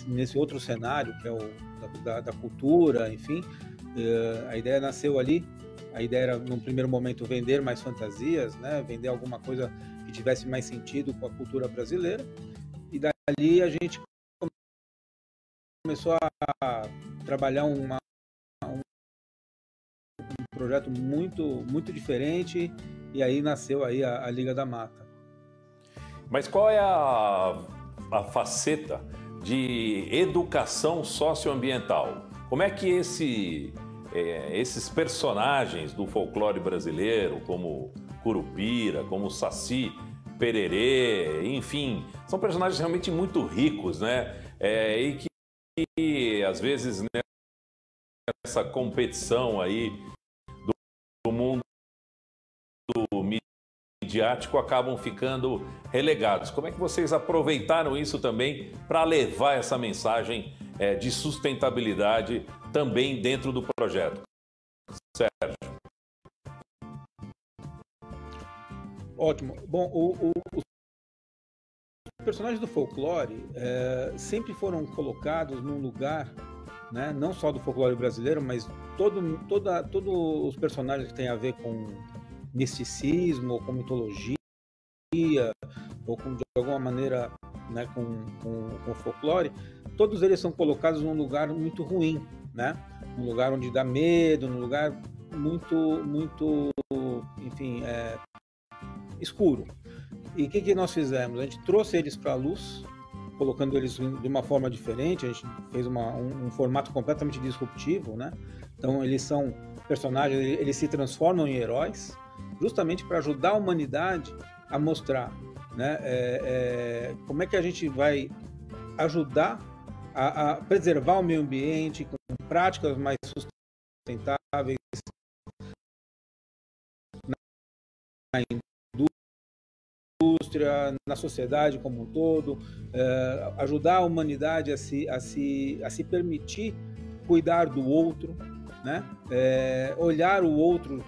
nesse outro cenário, que é o da cultura, enfim. A ideia nasceu ali. A ideia era, num primeiro momento, vender mais fantasias, né? Vender alguma coisa que tivesse mais sentido com a cultura brasileira. E dali a gente começou a trabalhar um projeto muito diferente, e aí nasceu aí a Liga da Mata. Mas qual é a faceta de educação socioambiental? Como é que esses personagens do folclore brasileiro, como Curupira, como Saci Pererê, enfim, são personagens realmente muito ricos, né? E que às vezes, né, essa competição aí do mundo midiático acabam ficando relegados. Como é que vocês aproveitaram isso também para levar essa mensagem de sustentabilidade também dentro do projeto? Sérgio. Ótimo. Bom, os personagens do folclore sempre foram colocados num lugar, né, não só do folclore brasileiro, mas todos os personagens que têm a ver com misticismo, ou com mitologia, ou de alguma maneira, né, com folclore, todos eles são colocados num lugar muito ruim, né? Um lugar onde dá medo, num lugar muito, enfim, escuro. E o que nós fizemos? A gente trouxe eles para a luz, colocando eles de uma forma diferente. A gente fez um formato completamente disruptivo, né? Então eles são personagens, eles se transformam em heróis, justamente para ajudar a humanidade a mostrar, né, como é que a gente vai ajudar a preservar o meio ambiente com práticas mais sustentáveis na indústria, na sociedade como um todo, ajudar a humanidade a se permitir cuidar do outro, né? Olhar o outro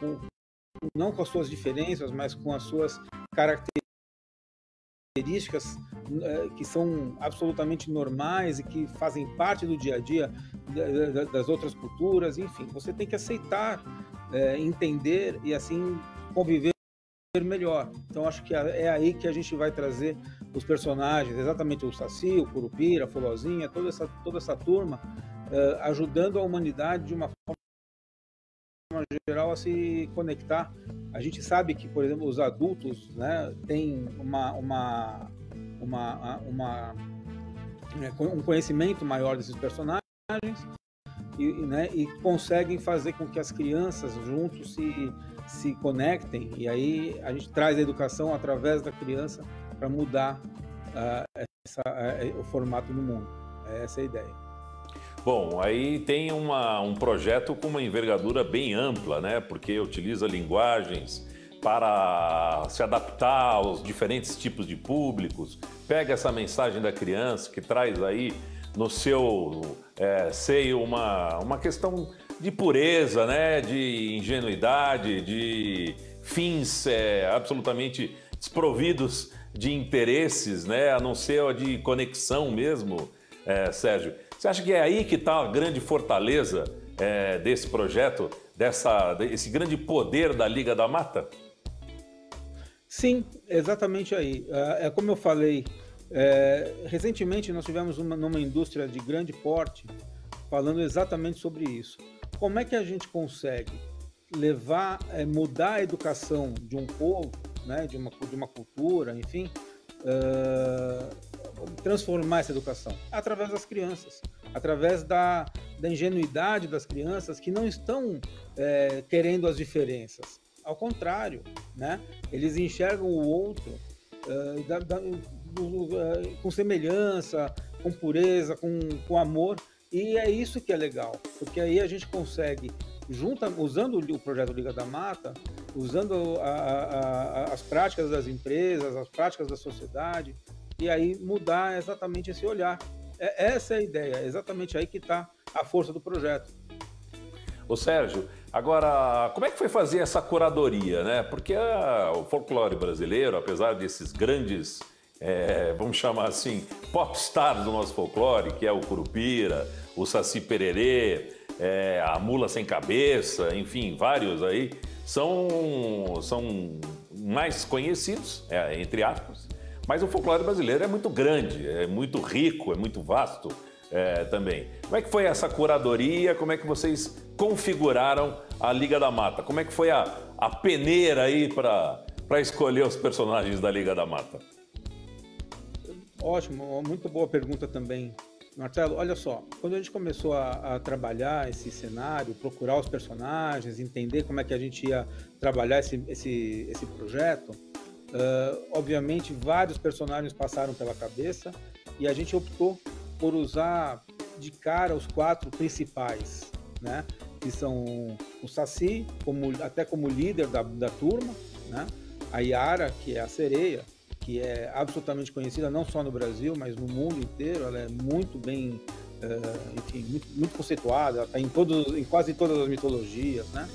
não com as suas diferenças, mas com as suas características que são absolutamente normais e que fazem parte do dia a dia das outras culturas. Enfim, você tem que aceitar, entender e assim conviver melhor. Então acho que é aí que a gente vai trazer os personagens, exatamente o Saci, o Curupira, a Fulozinha, toda essa turma, ajudando a humanidade de uma forma geral a se conectar. A gente sabe que, por exemplo, os adultos, né, têm um conhecimento maior desses personagens e conseguem fazer com que as crianças juntos se conectem, e aí a gente traz a educação através da criança para mudar o formato do mundo. Essa é a ideia. Bom, aí tem um projeto com uma envergadura bem ampla, né? Porque utiliza linguagens para se adaptar aos diferentes tipos de públicos, pega essa mensagem da criança que traz aí no seu seio uma questão de pureza, né? De ingenuidade, de fins absolutamente desprovidos de interesses, né? A não ser a de conexão mesmo, Sérgio. Você acha que é aí que está a grande fortaleza desse projeto, esse grande poder da Liga da Mata? Sim, exatamente aí. Como eu falei, recentemente nós tivemos numa indústria de grande porte falando exatamente sobre isso. Como é que a gente consegue mudar a educação de um povo, né, de uma cultura, enfim, transformar essa educação através das crianças, através da ingenuidade das crianças que não estão querendo as diferenças. Ao contrário, né? Eles enxergam o outro com semelhança, com pureza, com amor, e é isso que é legal, porque aí a gente consegue, usando o projeto Liga da Mata, usando as práticas das empresas, as práticas da sociedade, e aí mudar exatamente esse olhar. Essa é a ideia, é exatamente aí que está a força do projeto. Ô Sérgio, agora, como é que foi fazer essa curadoria, né? Porque o folclore brasileiro, apesar desses grandes vamos chamar assim, popstars do nosso folclore, que é o Curupira, o Saci Pererê, a Mula Sem Cabeça, enfim, vários aí, são mais conhecidos, entre aspas, mas o folclore brasileiro é muito grande, é muito rico, é muito vasto também. Como é que foi essa curadoria? Como é que vocês configuraram a Liga da Mata? Como é que foi a peneira aí para escolher os personagens da Liga da Mata? Ótimo, muito boa pergunta também, Marcelo. Olha só, quando a gente começou a trabalhar esse cenário, procurar os personagens, entender como é que a gente ia trabalhar esse projeto, obviamente vários personagens passaram pela cabeça e a gente optou por usar de cara os 4 principais, né? Que são o Saci, até como líder da turma, né? A Yara, que é a sereia, que é absolutamente conhecida não só no Brasil, mas no mundo inteiro. Ela é muito bem, enfim, muito conceituada, ela está em quase todas as mitologias, né?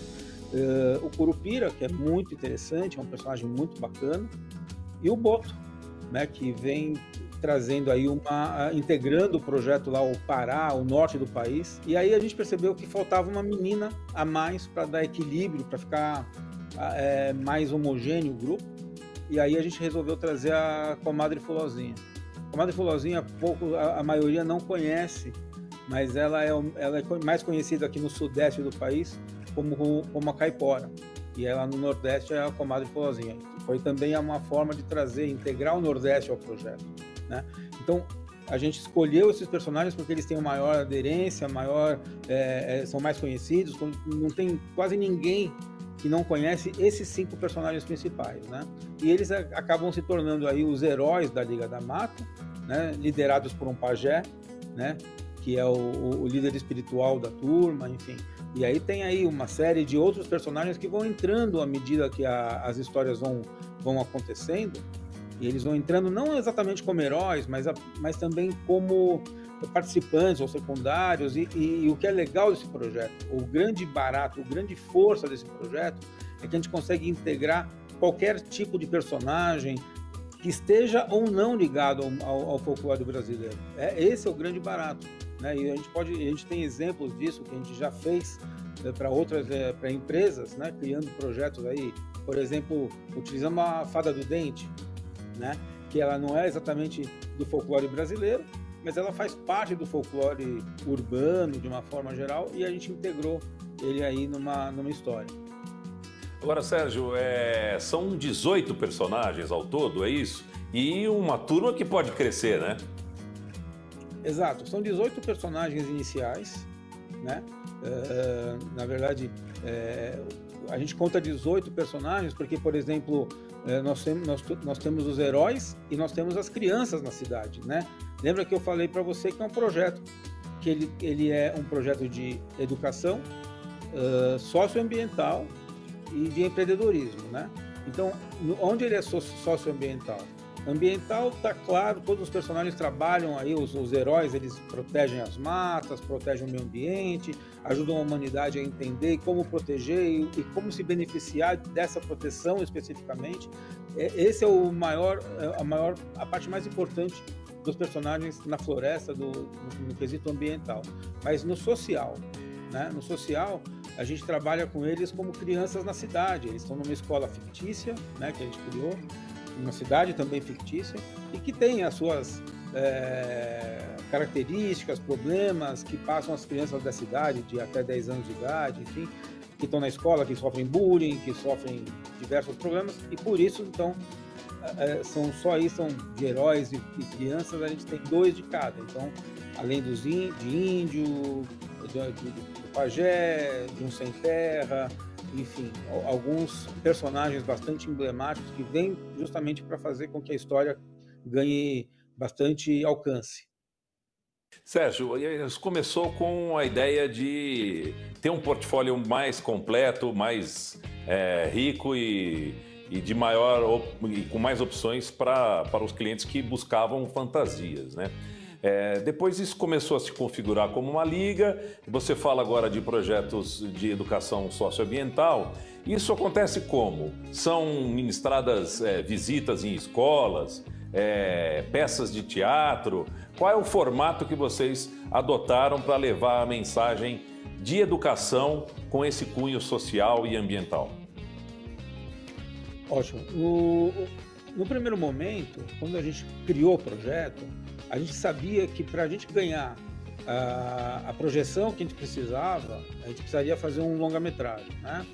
O Curupira, que é muito interessante, é um personagem muito bacana, e o Boto, né, que vem trazendo aí integrando o projeto lá, o Pará, o norte do país. E aí a gente percebeu que faltava uma menina a mais para dar equilíbrio, para ficar mais homogêneo o grupo. E aí a gente resolveu trazer a Comadre Fulozinha. A Comadre Fulozinha, a maioria não conhece, mas ela é mais conhecida aqui no sudeste do país como a Caipora. E ela no Nordeste é a Comadre Fulozinha. Foi também uma forma de integrar o Nordeste ao projeto, né? Então, a gente escolheu esses personagens porque eles têm uma maior aderência, são mais conhecidos. Não tem quase ninguém que não conhece esses 5 personagens principais, né? E eles acabam se tornando aí os heróis da Liga da Mata, né? Liderados por um pajé, né? Que é o líder espiritual da turma, enfim. E aí tem aí uma série de outros personagens que vão entrando à medida que as histórias vão acontecendo, e eles vão entrando não exatamente como heróis, mas também como participantes ou secundários. E o que é legal desse projeto, o grande barato, a grande força desse projeto é que a gente consegue integrar qualquer tipo de personagem que esteja ou não ligado ao folclore brasileiro. Esse é o grande barato, né? E a gente tem exemplos disso que a gente já fez para empresas, né? Criando projetos aí, por exemplo, utilizando a Fada do Dente, né? Que ela não é exatamente do folclore brasileiro, mas ela faz parte do folclore urbano de uma forma geral, e a gente integrou ele aí numa história. Agora, Sérgio, são 18 personagens ao todo, é isso? E uma turma que pode crescer, né? Exato, são 18 personagens iniciais, né? Na verdade, a gente conta 18 personagens porque, por exemplo, nós temos os heróis e nós temos as crianças na cidade, né? Lembra que eu falei para você que é um projeto, que ele é um projeto de educação socioambiental e de empreendedorismo, né? Então, onde ele é socioambiental? Ambiental, tá claro, todos os personagens trabalham aí, os heróis, eles protegem as matas, protegem o meio ambiente, ajudam a humanidade a entender como proteger e como se beneficiar dessa proteção especificamente. Esse é a parte mais importante dos personagens na floresta, no quesito ambiental. Mas no social, né? No social, a gente trabalha com eles como crianças na cidade. Eles estão numa escola fictícia, né, que a gente criou, uma cidade também fictícia, e que tem as suas características, problemas que passam as crianças da cidade de até 10 anos de idade, enfim, que estão na escola, que sofrem bullying, que sofrem diversos problemas, e por isso, então, são de heróis e crianças, a gente tem 2 de cada. Então, além de índio, do pajé, de um sem terra, enfim, alguns personagens bastante emblemáticos que vêm justamente para fazer com que a história ganhe bastante alcance. Sérgio, começou com a ideia de ter um portfólio mais completo, mais rico e com mais opções para os clientes que buscavam fantasias, né? Depois isso começou a se configurar como uma liga. Você fala agora de projetos de educação socioambiental. Isso acontece como? São ministradas visitas em escolas? peças de teatro? Qual é o formato que vocês adotaram para levar a mensagem de educação com esse cunho social e ambiental? Ótimo. No primeiro momento, quando a gente criou o projeto, a gente sabia que para a gente ganhar a projeção que a gente precisava, a gente precisaria fazer um longa-metragem, né?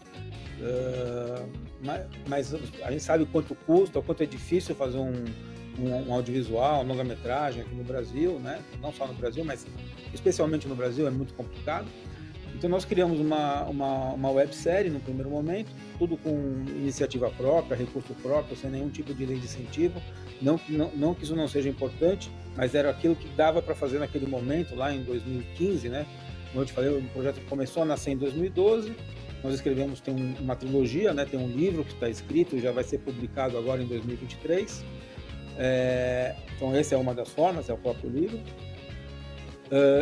Mas a gente sabe quanto custa, o quanto é difícil fazer um audiovisual, um longa-metragem aqui no Brasil, né? Não só no Brasil, mas especialmente no Brasil é muito complicado. Então nós criamos uma websérie no primeiro momento, tudo com iniciativa própria, recurso próprio, sem nenhum tipo de lei de incentivo. Não que isso não seja importante, mas era aquilo que dava para fazer naquele momento, lá em 2015, né? Como eu te falei, o projeto começou a nascer em 2012, nós escrevemos, tem uma trilogia, né? Tem um livro que está escrito, já vai ser publicado agora em 2023. Então essa é uma das formas, é o próprio livro.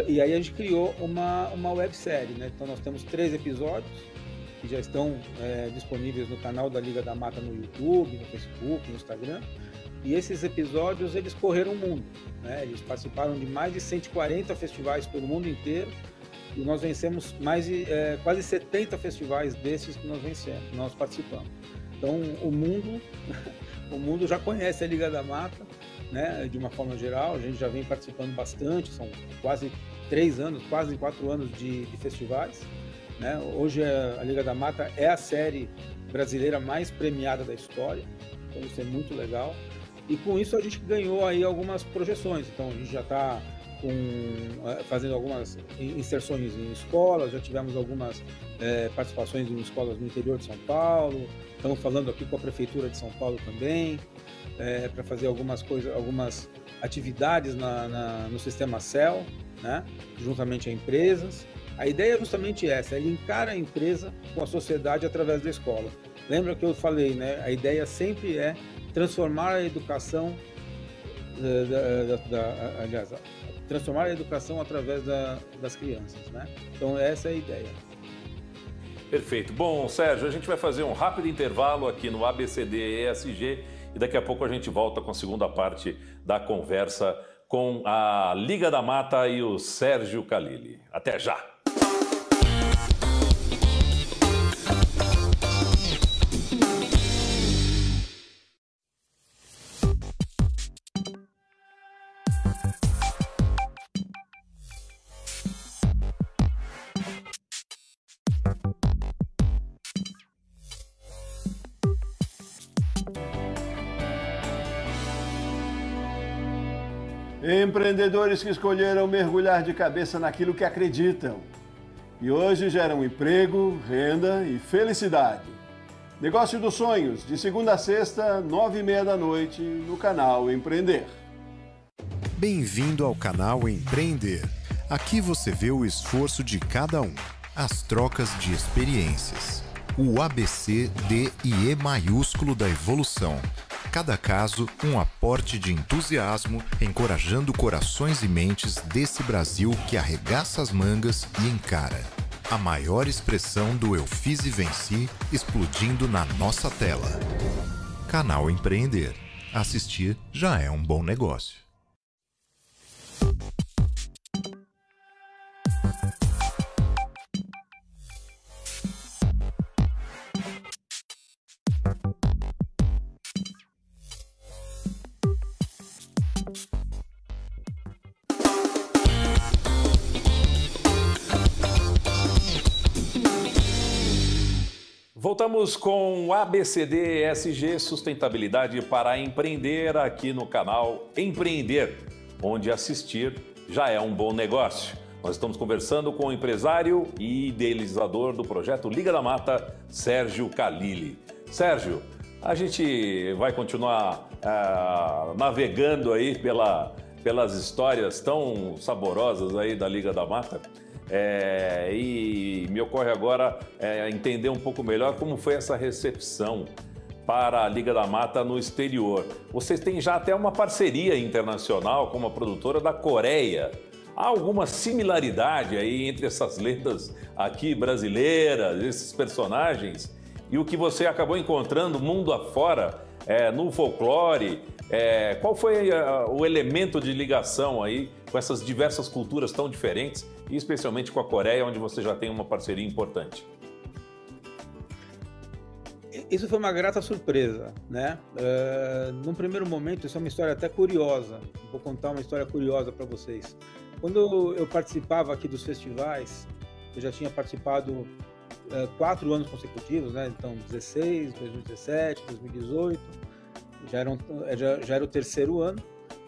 E aí a gente criou uma websérie, né? Então nós temos 3 episódios que já estão disponíveis no canal da Liga da Mata no YouTube, no Facebook, no Instagram. E esses episódios, eles correram o mundo, né? Eles participaram de mais de 140 festivais pelo mundo inteiro e nós vencemos quase 70 festivais desses que nós participamos. Então o mundo já conhece a Liga da Mata, né? De uma forma geral, a gente já vem participando bastante, são quase 3 anos, quase 4 anos de festivais, né? Hoje a Liga da Mata é a série brasileira mais premiada da história, então isso é muito legal. E com isso a gente ganhou aí algumas projeções, então a gente já está fazendo algumas inserções em escolas, já tivemos algumas participações em escolas no interior de São Paulo, estamos falando aqui com a Prefeitura de São Paulo também, para fazer algumas atividades no sistema CEL, né, juntamente a empresas. A ideia é justamente essa, é linkar a empresa com a sociedade através da escola. Lembra que eu falei, né, a ideia sempre é transformar a educação, transformar a educação através das crianças, né? Então essa é a ideia. Perfeito. Bom, Sérgio, a gente vai fazer um rápido intervalo aqui no ABCD ESG e daqui a pouco a gente volta com a segunda parte da conversa com a Liga da Mata e o Sérgio Khalili. Até já! Empreendedores que escolheram mergulhar de cabeça naquilo que acreditam e hoje geram emprego, renda e felicidade. Negócio dos Sonhos, de segunda a sexta, 9h30 da noite, no canal Empreender. Bem-vindo ao canal Empreender. Aqui você vê o esforço de cada um, as trocas de experiências, o ABC, D e E maiúsculo da evolução. Cada caso, um aporte de entusiasmo, encorajando corações e mentes desse Brasil que arregaça as mangas e encara. A maior expressão do Eu Fiz e Venci explodindo na nossa tela. Canal Empreender. Assistir já é um bom negócio. Voltamos com o ABCD ESG Sustentabilidade para Empreender aqui no canal Empreender, onde assistir já é um bom negócio. Nós estamos conversando com o empresário e idealizador do projeto Liga da Mata, Sérgio Khalili. Sérgio, a gente vai continuar navegando aí pelas histórias tão saborosas aí da Liga da Mata. E me ocorre agora entender um pouco melhor como foi essa recepção para a Liga da Mata no exterior. Vocês têm já até uma parceria internacional com uma produtora da Coreia. Há alguma similaridade aí entre essas lendas aqui brasileiras, esses personagens, e o que você acabou encontrando mundo afora no folclore Qual foi o elemento de ligação aí com essas diversas culturas tão diferentes, e especialmente com a Coreia, onde você já tem uma parceria importante? Isso foi uma grata surpresa, né? Num primeiro momento, isso é uma história até curiosa. Vou contar uma história curiosa para vocês. Quando eu participava aqui dos festivais, eu já tinha participado 4 anos consecutivos, né? Então, 16, 2017, 2018, já era o terceiro ano.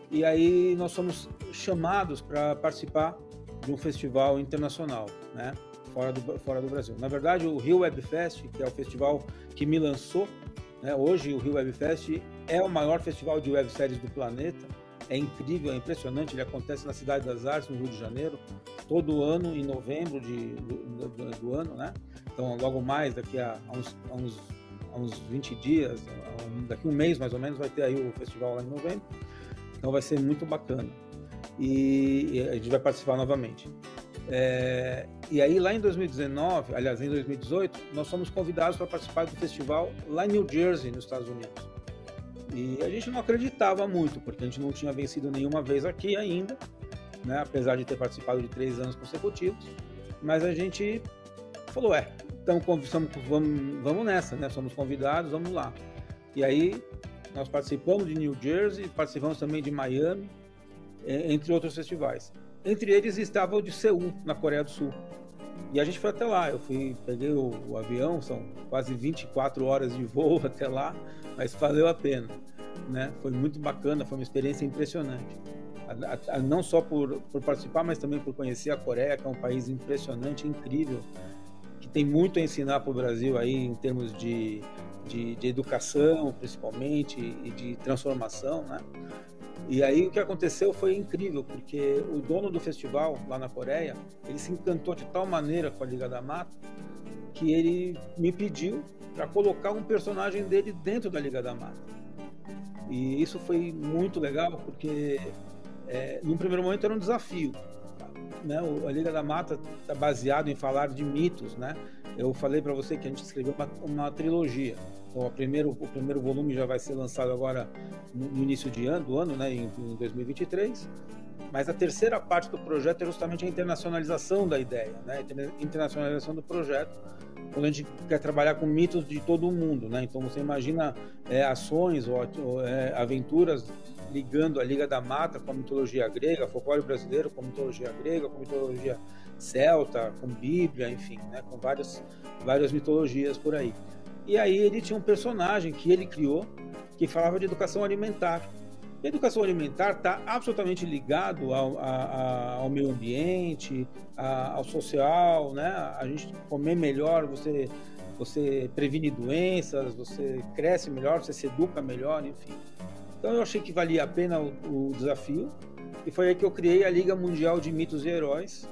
E aí nós fomos chamados para participar de um festival internacional, né? Fora do Brasil. Na verdade, o Rio Web Fest, que é o festival que me lançou, né? Hoje o Rio Web Fest é o maior festival de webséries do planeta. É incrível, é impressionante. Ele acontece na Cidade das Artes, no Rio de Janeiro, todo ano em novembro do ano, né? Então, logo mais, daqui a uns 20 dias, daqui um mês mais ou menos, vai ter aí o festival lá em novembro. Então vai ser muito bacana. E a gente vai participar novamente. E aí lá em 2019, aliás, em 2018, nós fomos convidados para participar do festival lá em New Jersey, nos Estados Unidos. E a gente não acreditava muito, porque a gente não tinha vencido nenhuma vez aqui ainda, né? Apesar de ter participado de 3 anos consecutivos. Mas a gente falou, então vamos nessa, né? Somos convidados, vamos lá. E aí nós participamos de New Jersey, participamos também de Miami, entre outros festivais. Entre eles estava o de Seul, na Coreia do Sul. E a gente foi até lá, peguei o avião, são quase 24 horas de voo até lá, mas valeu a pena, né? Foi muito bacana, foi uma experiência impressionante. Não só por participar, mas também por conhecer a Coreia, que é um país impressionante, incrível, que tem muito a ensinar para o Brasil aí em termos de educação, principalmente, e de transformação, né? E aí o que aconteceu foi incrível, porque o dono do festival lá na Coreia, ele se encantou de tal maneira com a Liga da Mata que ele me pediu para colocar um personagem dele dentro da Liga da Mata. E isso foi muito legal, porque num primeiro momento era um desafio, né? A Liga da Mata está baseado em falar de mitos, né? Eu falei para você que a gente escreveu uma trilogia. Então, o primeiro volume já vai ser lançado agora no início do ano, né, em 2023. Mas a terceira parte do projeto é justamente a internacionalização da ideia, né? A internacionalização do projeto, quando a gente quer trabalhar com mitos de todo o mundo, né? Então, você imagina ações ou aventuras ligando a Liga da Mata com a mitologia grega, folclore brasileiro com a mitologia grega, com a mitologia celta, com Bíblia, enfim, né? Com várias mitologias por aí. E aí ele tinha um personagem que ele criou que falava de educação alimentar. E a educação alimentar está absolutamente ligado ao meio ambiente, ao social, né? A gente comer melhor, você previne doenças, você cresce melhor, você se educa melhor, enfim. Então eu achei que valia a pena o desafio, e foi aí que eu criei a Liga Mundial de Mitos e Heróis.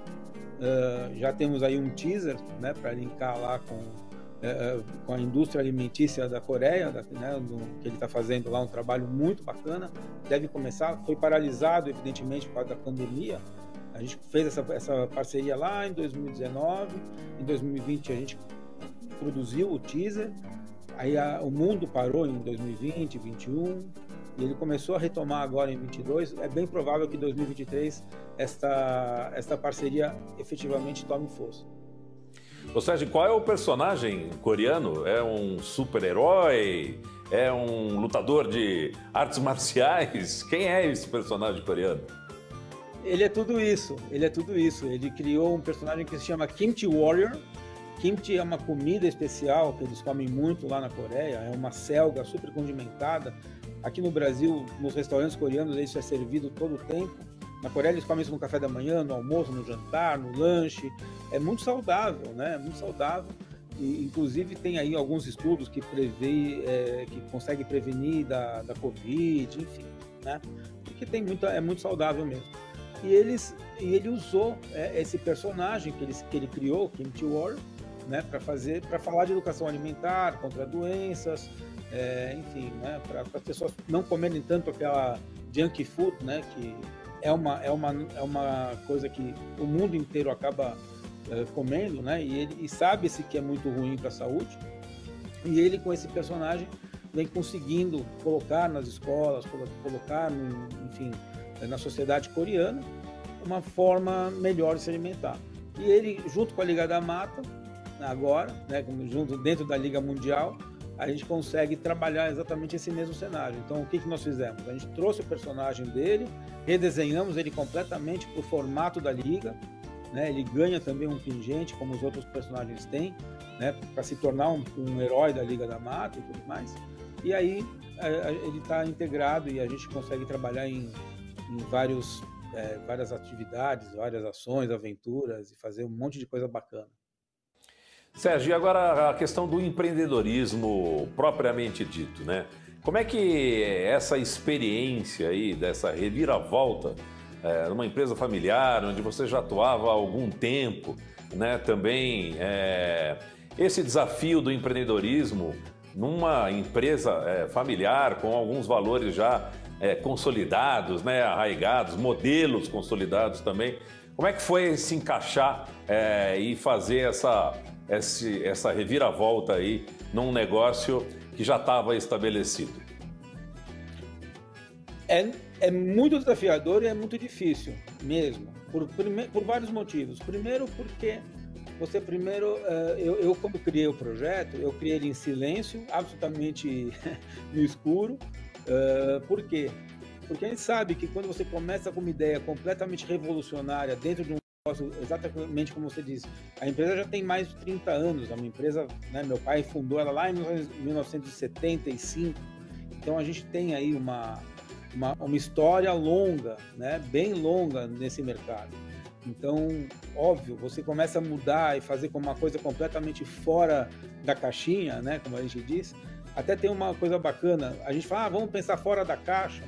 Já temos aí um teaser, né, para linkar lá com a indústria alimentícia da Coreia, né, que ele está fazendo lá um trabalho muito bacana. Deve começar, foi paralisado evidentemente por causa da pandemia. A gente fez essa parceria lá em 2019, em 2020 a gente produziu o teaser, aí o mundo parou em 2020, 2021, e ele começou a retomar agora em 2022. É bem provável que em 2023 esta parceria efetivamente tome força. Ô Sérgio, qual é o personagem coreano? É um super-herói? É um lutador de artes marciais? Quem é esse personagem coreano? Ele é tudo isso, Ele criou um personagem que se chama Kimchi Warrior. Kimchi é uma comida especial que eles comem muito lá na Coreia, é uma selga super condimentada. Aqui no Brasil, nos restaurantes coreanos, isso é servido todo o tempo. Na Coreia eles comem isso no café da manhã, no almoço, no jantar, no lanche. É muito saudável, né? É muito saudável. E, inclusive, tem aí alguns estudos que que conseguem prevenir da Covid, enfim, né? Porque é muito saudável mesmo. E ele usou esse personagem que ele criou, Kimchi Warrior, né? Para falar de educação alimentar, contra doenças, enfim, né? Para as pessoas não comerem tanto aquela junk food, né? Que é uma coisa que o mundo inteiro acaba comendo, né? E sabe-se que é muito ruim para a saúde. E ele, com esse personagem, vem conseguindo colocar nas escolas, colocar, enfim, na sociedade coreana, uma forma melhor de se alimentar. E ele, junto com a Liga da Mata, agora, né, junto dentro da Liga Mundial, a gente consegue trabalhar exatamente esse mesmo cenário. Então, o que nós fizemos? A gente trouxe o personagem dele, redesenhamos ele completamente para o formato da Liga, né? Ele ganha também um pingente, como os outros personagens têm, né? Para se tornar um herói da Liga da Mata e tudo mais. E aí ele está integrado e a gente consegue trabalhar em várias atividades, várias ações, aventuras e fazer um monte de coisa bacana. Sérgio, e agora a questão do empreendedorismo propriamente dito, né? Como é que essa experiência aí, dessa reviravolta numa empresa familiar, onde você já atuava há algum tempo, né? Também esse desafio do empreendedorismo numa empresa familiar com alguns valores já consolidados, né? Arraigados, modelos consolidados também. Como é que foi se encaixar e fazer essa reviravolta aí num negócio que já estava estabelecido? É muito desafiador e é muito difícil mesmo, por vários motivos. Primeiro porque eu quando criei o projeto, eu criei ele em silêncio, absolutamente no escuro. Por quê? Porque a gente sabe que quando você começa com uma ideia completamente revolucionária dentro de um negócio, exatamente como você disse, a empresa já tem mais de 30 anos, é uma empresa, né, meu pai fundou ela lá em 1975, então a gente tem aí uma história longa, né, bem longa nesse mercado. Então, óbvio, você começa a mudar e fazer uma coisa completamente fora da caixinha, né, como a gente diz. Até tem uma coisa bacana, a gente fala, vamos pensar fora da caixa,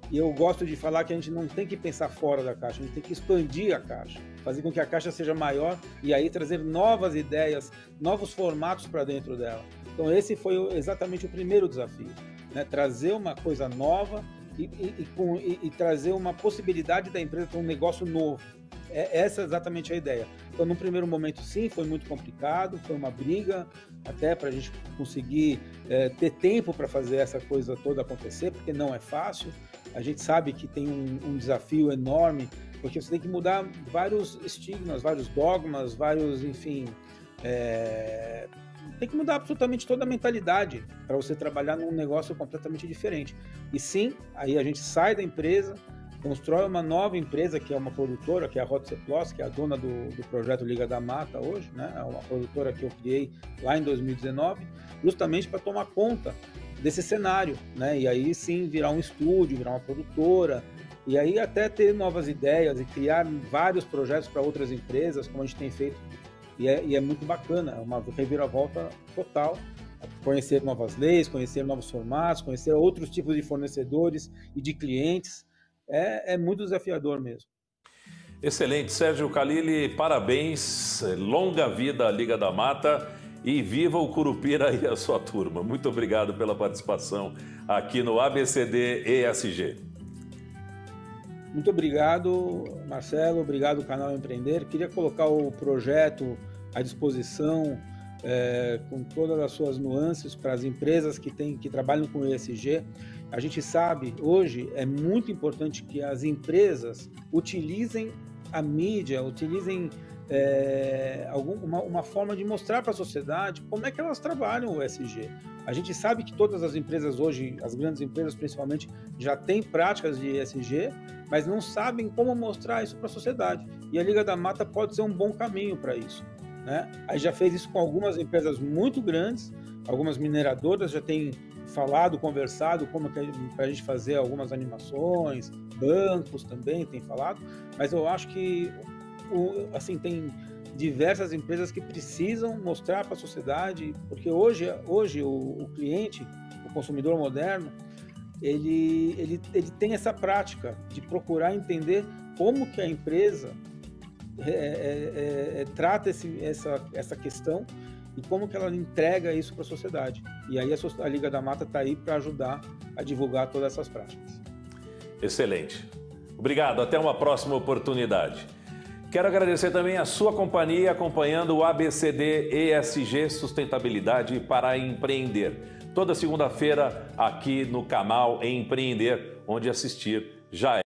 e eu gosto de falar que a gente não tem que pensar fora da caixa, a gente tem que expandir a caixa, fazer com que a caixa seja maior e aí trazer novas ideias, novos formatos para dentro dela. Então esse foi exatamente o primeiro desafio, né? Trazer uma coisa nova e trazer uma possibilidade da empresa ter um negócio novo. Essa é exatamente a ideia. Então, no primeiro momento, sim, foi muito complicado, foi uma briga até para a gente conseguir ter tempo para fazer essa coisa toda acontecer, porque não é fácil. A gente sabe que tem um desafio enorme, porque você tem que mudar vários estigmas, vários dogmas, enfim, tem que mudar absolutamente toda a mentalidade para você trabalhar num negócio completamente diferente. E sim, aí a gente sai da empresa, constrói uma nova empresa, que é uma produtora, que é a Hot Plus, que é a dona do projeto Liga da Mata hoje, né? É uma produtora que eu criei lá em 2019, justamente para tomar conta desse cenário, né? E aí sim virar um estúdio, virar uma produtora, e aí até ter novas ideias e criar vários projetos para outras empresas, como a gente tem feito. E é muito bacana, é uma reviravolta total. Conhecer novas leis, conhecer novos formatos, conhecer outros tipos de fornecedores e de clientes. É muito desafiador mesmo. Excelente, Sérgio Khalili, parabéns, longa vida à Liga da Mata e viva o Curupira e a sua turma. Muito obrigado pela participação aqui no ABCD ESG. Muito obrigado, Marcelo, obrigado Canal Empreender. Queria colocar o projeto à disposição com todas as suas nuances para as empresas que trabalham com ESG. A gente sabe, hoje, é muito importante que as empresas utilizem a mídia, utilizem uma forma de mostrar para a sociedade como é que elas trabalham o ESG. A gente sabe que todas as empresas hoje, as grandes empresas principalmente, já têm práticas de ESG, mas não sabem como mostrar isso para a sociedade. E a Liga da Mata pode ser um bom caminho para isso, né? A gente já fez isso com algumas empresas muito grandes, algumas mineradoras já têm falado, conversado como que para a gente fazer algumas animações, bancos também tem falado, mas eu acho que assim tem diversas empresas que precisam mostrar para a sociedade, porque hoje o cliente, o consumidor moderno, ele tem essa prática de procurar entender como que a empresa trata essa questão e como que ela entrega isso para a sociedade. E aí a Liga da Mata está aí para ajudar a divulgar todas essas práticas. Excelente. Obrigado, até uma próxima oportunidade. Quero agradecer também a sua companhia acompanhando o ABCD ESG Sustentabilidade para Empreender. toda segunda-feira aqui no canal Empreender, onde assistir já é